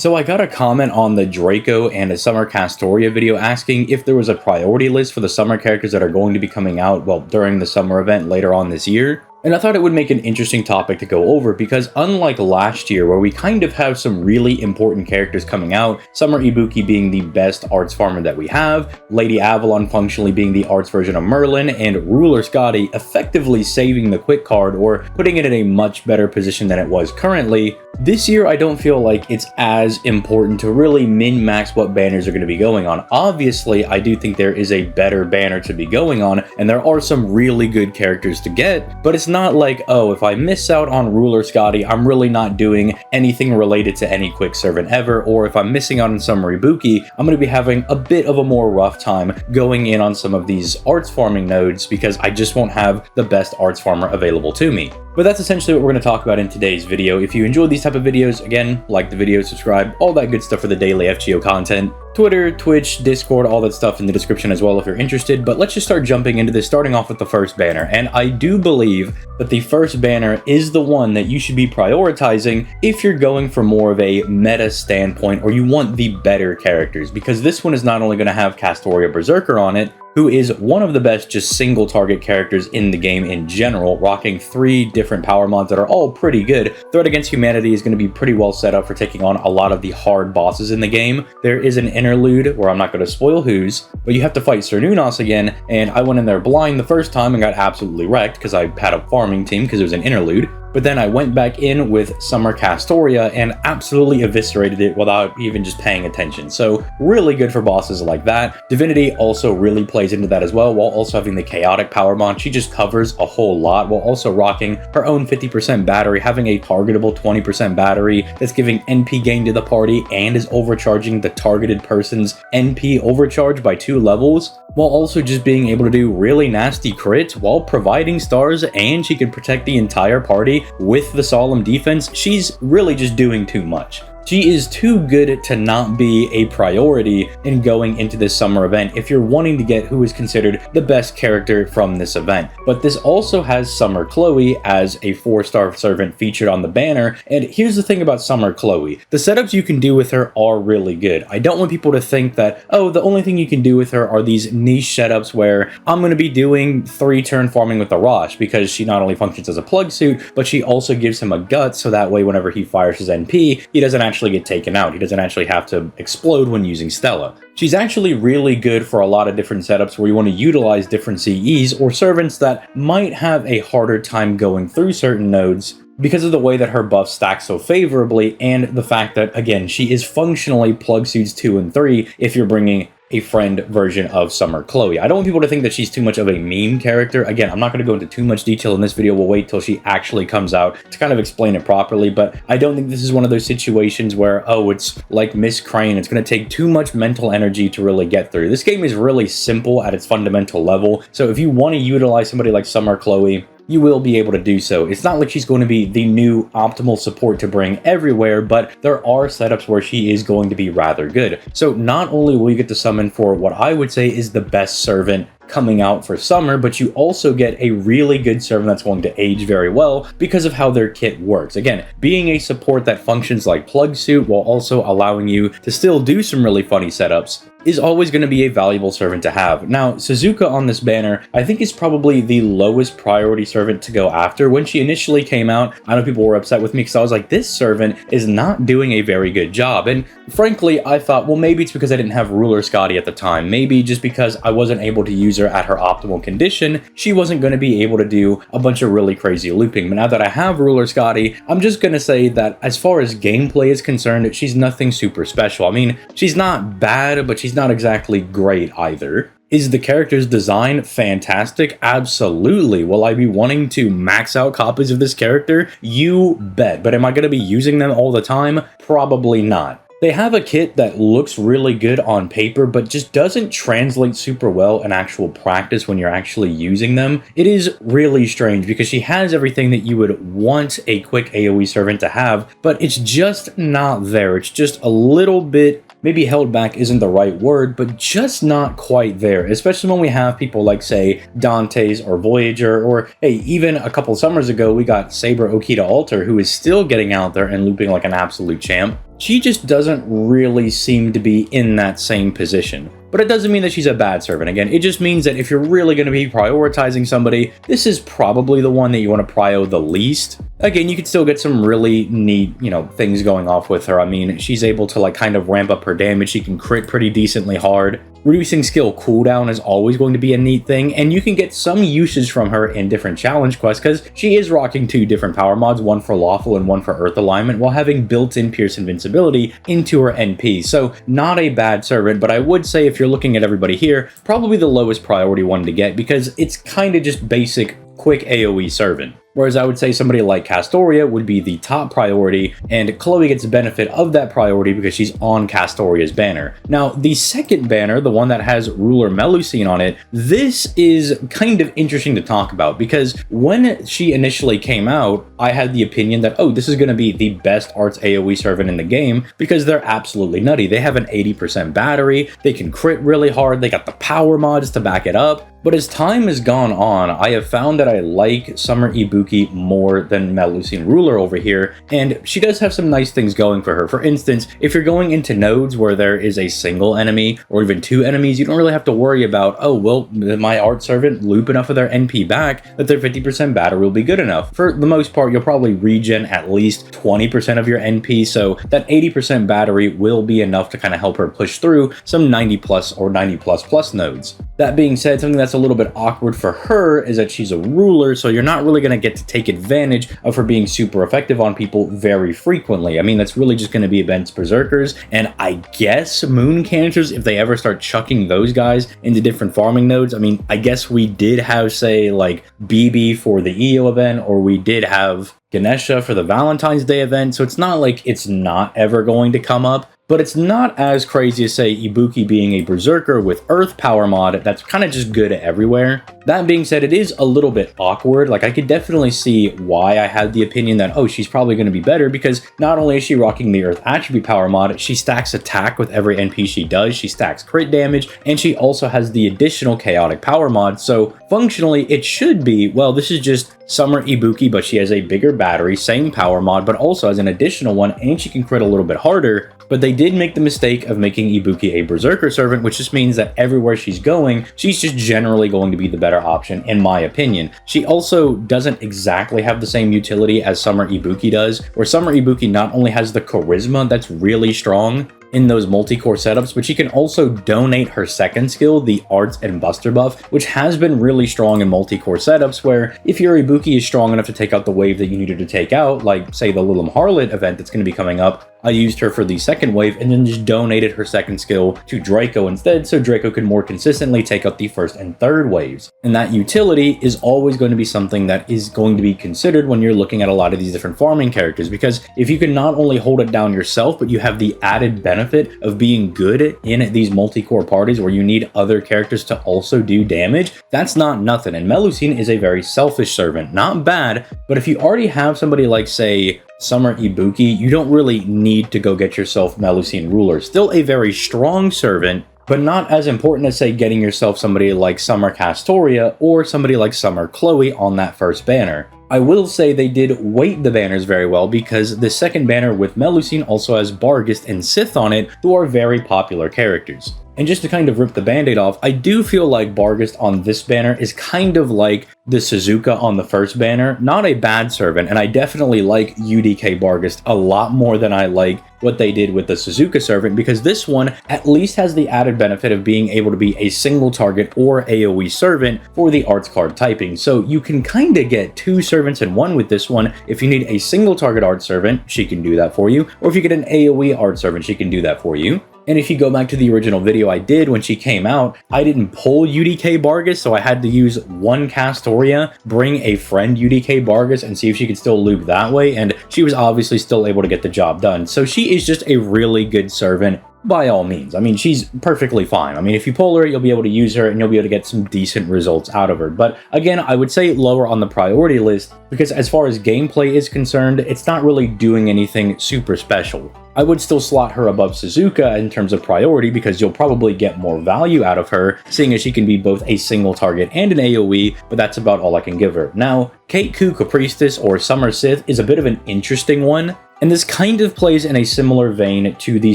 So I got a comment on the Draco and a Summer Castoria video asking if there was a priority list for the summer characters that are going to be coming out, well, during the summer event later on this year. And I thought it would make an interesting topic to go over because unlike last year where we kind of have some really important characters coming out, Summer Ibuki being the best arts farmer that we have, Lady Avalon functionally being the arts version of Merlin, and Ruler Scotty effectively saving the quick card or putting it in a much better position than it was currently, this year I don't feel like it's as important to really min-max what banners are going to be going on. Obviously, I do think there is a better banner to be going on, and there are some really good characters to get, but it's not like, oh, if I miss out on Ruler Scotty, I'm really not doing anything related to any quick servant ever, or if I'm missing out on Summer Ibuki, I'm going to be having a bit of a more rough time going in on some of these arts farming nodes because I just won't have the best arts farmer available to me. But that's essentially what we're going to talk about in today's video. If you enjoyed these type of videos, again, like the video, subscribe, all that good stuff for the daily FGO content. Twitter, Twitch, Discord, all that stuff in the description as well if you're interested. But let's just start jumping into this, starting off with the first banner. And I do believe that the first banner is the one that you should be prioritizing if you're going for more of a meta standpoint or you want the better characters, because this one is not only going to have Castoria Berserker on it, who is one of the best just single target characters in the game in general, rocking 3 different power mods that are all pretty good. Threat Against Humanity is going to be pretty well set up for taking on a lot of the hard bosses in the game. There is an interlude where I'm not going to spoil whose, but you have to fight Sir Nunos again, and I went in there blind the first time and got absolutely wrecked because I had a farming team because it was an interlude. But then I went back in with Summer Castoria and absolutely eviscerated it without even just paying attention. So really good for bosses like that. Divinity also really plays into that as well, while also having the chaotic power mod. She just covers a whole lot while also rocking her own 50% battery, having a targetable 20% battery that's giving NP gain to the party and is overcharging the targeted person's NP overcharge by 2 levels, while also just being able to do really nasty crits while providing stars, and she can protect the entire party with the Solemn Defense. She's really just doing too much. She is too good to not be a priority in going into this summer event if you're wanting to get who is considered the best character from this event. But this also has Summer Chloe as a 4-star servant featured on the banner, and here's the thing about Summer Chloe. The setups you can do with her are really good. I don't want people to think that, oh, the only thing you can do with her are these niche setups where I'm going to be doing 3-turn farming with the Rosh, because she not only functions as a plug suit, but she also gives him a gut, so that way whenever he fires his NP, he doesn't actually get taken out. He doesn't actually have to explode when using Stella. She's actually really good for a lot of different setups where you want to utilize different CEs or servants that might have a harder time going through certain nodes because of the way that her buff stacks so favorably, and the fact that, again, she is functionally plug suits 2 and 3 if you're bringing a friend version of Summer Chloe. I don't want people to think that she's too much of a meme character. Again, I'm not going to go into too much detail in this video. We'll wait till she actually comes out to kind of explain it properly, but I don't think this is one of those situations where, oh, it's like Miss Crane. It's going to take too much mental energy to really get through. This game is really simple at its fundamental level, so if you want to utilize somebody like Summer Chloe, you will be able to do so. It's not like she's going to be the new optimal support to bring everywhere, but there are setups where she is going to be rather good. So not only will you get to summon for what I would say is the best servant coming out for summer, but you also get a really good servant that's going to age very well because of how their kit works. Again, being a support that functions like plug suit while also allowing you to still do some really funny setups is always going to be a valuable servant to have. Now, Suzuka on this banner, I think is probably the lowest priority servant to go after. When she initially came out, I know people were upset with me because I was like, this servant is not doing a very good job. And frankly, I thought, well, maybe it's because I didn't have Ruler Scotty at the time. Maybe just because I wasn't able to use her at her optimal condition, she wasn't going to be able to do a bunch of really crazy looping. But now that I have Ruler Scotty, I'm just going to say that as far as gameplay is concerned, she's nothing super special. I mean, she's not bad, but she's not exactly great either. Is the character's design fantastic? Absolutely. Will I be wanting to max out copies of this character? You bet. But am I going to be using them all the time? Probably not. They have a kit that looks really good on paper, but just doesn't translate super well in actual practice when you're actually using them. It is really strange because she has everything that you would want a quick AoE servant to have, but it's just not there. It's just a little bit maybe held back isn't the right word, but just not quite there, especially when we have people like, say, Dante's or Voyager, or hey, even a couple summers ago, we got Saber Okita Alter, who is still getting out there and looping like an absolute champ. She just doesn't really seem to be in that same position. But it doesn't mean that she's a bad servant. Again, it just means that if you're really going to be prioritizing somebody, this is probably the one that you want to prio the least. Again, you could still get some really neat, things going off with her. I mean, she's able to like kind of ramp up her damage. She can crit pretty decently hard. Reducing skill cooldown is always going to be a neat thing, and you can get some usage from her in different challenge quests because she is rocking 2 different power mods, one for lawful and one for earth alignment, while having built-in pierce invincibility into her NP. So not a bad servant, but I would say if you're looking at everybody here, probably the lowest priority one to get because it's kind of just basic quick AoE servant. Whereas I would say somebody like Castoria would be the top priority, and Chloe gets the benefit of that priority because she's on Castoria's banner. Now, the second banner, the one that has Ruler Melusine on it, this is kind of interesting to talk about because when she initially came out, I had the opinion that, oh, this is going to be the best arts AoE servant in the game because they're absolutely nutty. They have an 80% battery, they can crit really hard, they got the power mods to back it up. But as time has gone on, I have found that I like Summer Ibuki more than Melusine Ruler over here, and she does have some nice things going for her. For instance, if you're going into nodes where there is a single enemy, or even 2 enemies, you don't really have to worry about, oh, well, my art servant loop enough of their NP back that their 50% battery will be good enough. For the most part, you'll probably regen at least 20% of your NP, so that 80% battery will be enough to kind of help her push through some 90 plus or 90 plus plus nodes. That being said, something that's a little bit awkward for her is that she's a ruler, so you're not really going to get to take advantage of her being super effective on people very frequently. I mean, that's really just going to be against Berserkers, and I guess Moon Canisters if they ever start chucking those guys into different farming nodes. I mean, I guess we did have, say, like BB for the EO event, or we did have Ganesha for the Valentine's Day event, so it's not like it's not ever going to come up. But it's not as crazy as, say, Ibuki being a Berserker with Earth Power mod that's kind of just good everywhere. That being said, it is a little bit awkward. Like, I could definitely see why I had the opinion that, oh, she's probably going to be better, because not only is she rocking the Earth Attribute Power mod, she stacks attack with every NP she does, she stacks crit damage, and she also has the additional Chaotic Power mod, so functionally it should be, well, this is just Summer Ibuki, but she has a bigger battery, same power mod, but also has an additional one, and she can crit a little bit harder. But they did make the mistake of making Ibuki a Berserker servant, which just means that everywhere she's going, she's just generally going to be the better option, in my opinion. She also doesn't exactly have the same utility as Summer Ibuki does, where Summer Ibuki not only has the charisma that's really strong in those multi-core setups, but she can also donate her second skill, the Arts and Buster buff, which has been really strong in multi-core setups, where if your Ibuki is strong enough to take out the wave that you needed to take out, like, say, the Lilim Harlot event that's going to be coming up, I used her for the second wave and then just donated her second skill to Draco instead, so Draco could more consistently take out the first and third waves. And that utility is always going to be something that is going to be considered when you're looking at a lot of these different farming characters, because if you can not only hold it down yourself, but you have the added benefit of being good in these multi-core parties where you need other characters to also do damage, that's not nothing. And Melusine is a very selfish servant. Not bad, but if you already have somebody like, say, Summer Ibuki, you don't really need to go get yourself Melusine Ruler. Still a very strong servant, but not as important as, say, getting yourself somebody like Summer Castoria or somebody like Summer Chloe on that first banner. I will say they did weight the banners very well, because the second banner with Melusine also has Barghest and Sith on it, who are very popular characters. And just to kind of rip the band-aid off, I do feel like Barghest on this banner is kind of like the Suzuka on the first banner. Not a bad servant, and I definitely like UDK Barghest a lot more than I like what they did with the Suzuka servant, because this one at least has the added benefit of being able to be a single target or AoE servant for the arts card typing. So you can kind of get 2 servants in one with this one. If you need a single target art servant, she can do that for you. Or if you get an AoE art servant, she can do that for you. And if you go back to the original video I did when she came out, I didn't pull UDK Barghest, so I had to use one Castoria, bring a friend UDK Barghest, and see if she could still loop that way, and she was obviously still able to get the job done. So she is just a really good servant by all means. I mean, she's perfectly fine. I mean, if you pull her, you'll be able to use her and you'll be able to get some decent results out of her. But again, I would say lower on the priority list because as far as gameplay is concerned, it's not really doing anything super special. I would still slot her above Suzuka in terms of priority because you'll probably get more value out of her, seeing as she can be both a single target and an AoE, but that's about all I can give her. Now, Kate-Ku Capriestess or Summer Sith is a bit of an interesting one. And this kind of plays in a similar vein to the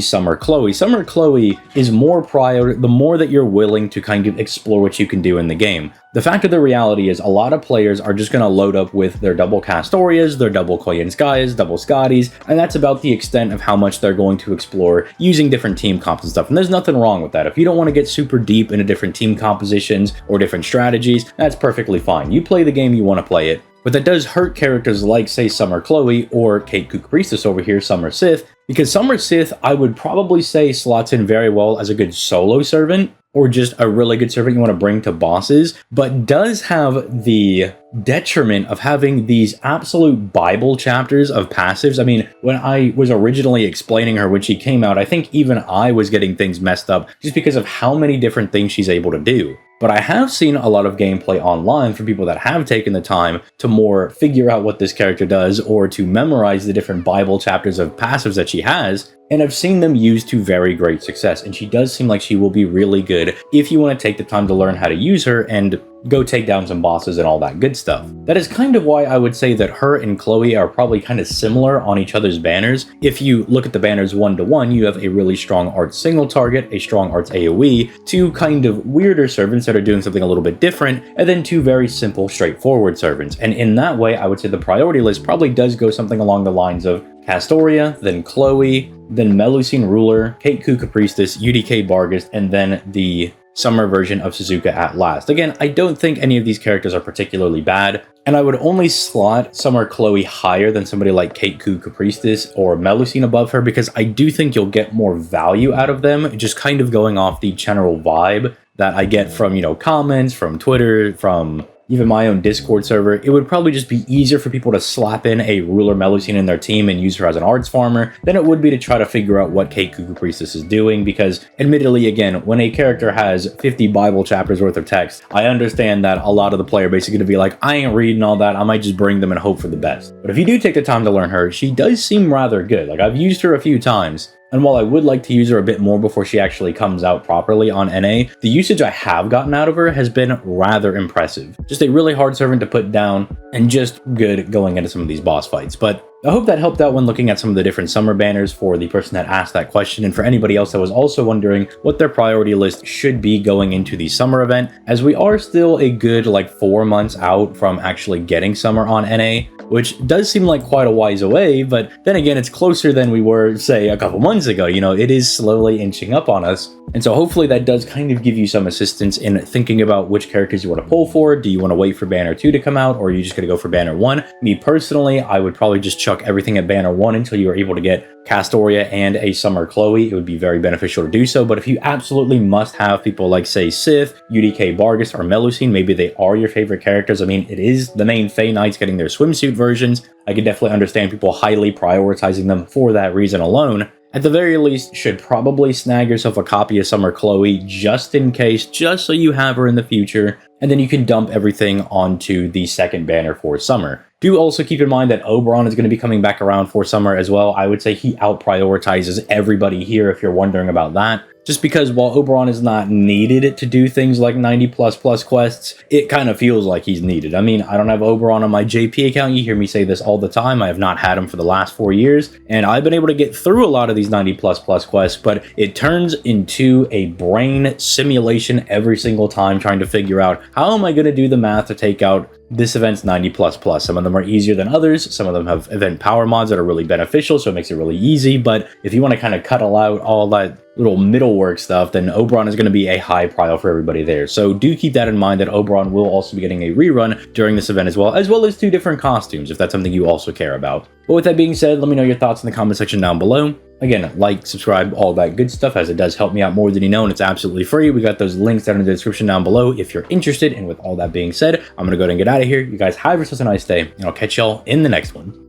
Summer Chloe. Summer Chloe is more prior the more that you're willing to kind of explore what you can do in the game. The fact of the reality is a lot of players are just going to load up with their double Castorias, their double Koyanskayas, double Scotties, and that's about the extent of how much they're going to explore using different team comps and stuff. And there's nothing wrong with that. If you don't want to get super deep into different team compositions or different strategies, that's perfectly fine. You play the game you want to play it. But that does hurt characters like, say, Summer Chloe or Kate-Ku Capriestess over here, Summer Sith, because Summer Sith, I would probably say slots in very well as a good solo servant, or just a really good servant you want to bring to bosses, but does have the detriment of having these absolute Bible chapters of passives. I mean, when I was originally explaining her when she came out, I think even I was getting things messed up just because of how many different things she's able to do. But I have seen a lot of gameplay online from people that have taken the time to more figure out what this character does or to memorize the different Bible chapters of passives that she has, and I've seen them used to very great success, and she does seem like she will be really good if you want to take the time to learn how to use her and go take down some bosses and all that good stuff. That is kind of why I would say that her and Chloe are probably kind of similar on each other's banners. If you look at the banners one-to-one, you have a really strong arts single target, a strong arts AoE, two kind of weirder servants that are doing something a little bit different, and then two very simple, straightforward servants. And in that way, I would say the priority list probably does go something along the lines of Castoria, then Chloe, then Melusine Ruler, Kate-Ku Capriestess, UDK Barghest, and then the summer version of Suzuka at last. Again, I don't think any of these characters are particularly bad, and I would only slot Summer Chloe higher than somebody like Kate-Ku Capriestess or Melusine above her because I do think you'll get more value out of them, just kind of going off the general vibe that I get from, comments, from Twitter, from even my own Discord server. It would probably just be easier for people to slap in a Ruler Melusine in their team and use her as an arts farmer than it would be to try to figure out what Kate-Ku Capriestess is doing, because admittedly, again, when a character has 50 Bible chapters worth of text, I understand that a lot of the player base is going to be like, I ain't reading all that, I might just bring them and hope for the best. But if you do take the time to learn her, she does seem rather good. Like, I've used her a few times, and while I would like to use her a bit more before she actually comes out properly on NA, the usage I have gotten out of her has been rather impressive. Just a really hard servant to put down, and just good going into some of these boss fights. But I hope that helped out when looking at some of the different summer banners for the person that asked that question, and for anybody else that was also wondering what their priority list should be going into the summer event, as we are still a good 4 months out from actually getting summer on NA, which does seem like quite a ways away, but then again, it's closer than we were, say, a couple months ago. It is slowly inching up on us. And so hopefully that does kind of give you some assistance in thinking about which characters you want to pull for. Do you want to wait for Banner 2 to come out, or are you just going to go for Banner 1? Me personally, I would probably just chuck everything at Banner 1 until you are able to get Castoria and a Summer Chloe. It would be very beneficial to do so, but if you absolutely must have people like, say, Sith, UDK Barghest, or Melusine, maybe they are your favorite characters. I mean, it is the main Fey Knights getting their swimsuit versions. I could definitely understand people highly prioritizing them for that reason alone. At the very least, should probably snag yourself a copy of Summer Chloe just in case, just so you have her in the future, and then you can dump everything onto the second banner for summer. Do also keep in mind that Oberon is going to be coming back around for summer as well. I would say he out-prioritizes everybody here if you're wondering about that. Just because while Oberon is not needed to do things like 90++ quests, it kind of feels like he's needed. I mean, I don't have Oberon on my JP account. You hear me say this all the time. I have not had him for the last 4 years, and I've been able to get through a lot of these 90++ quests, but it turns into a brain simulation every single time trying to figure out how am I going to do the math to take out this event's 90++. Some of them are easier than others. Some of them have event power mods that are really beneficial, so it makes it really easy. But if you want to kind of cut out all that little middle work stuff, then Oberon is going to be a high prio for everybody there. So do keep that in mind, that Oberon will also be getting a rerun during this event as well as 2 different costumes, if that's something you also care about. But with that being said, let me know your thoughts in the comment section down below. Again, like, subscribe, all that good stuff, as it does help me out more than you know, and it's absolutely free. We got those links down in the description down below if you're interested. And with all that being said, I'm going to go ahead and get out of here. You guys have yourselves a nice day, and I'll catch y'all in the next one.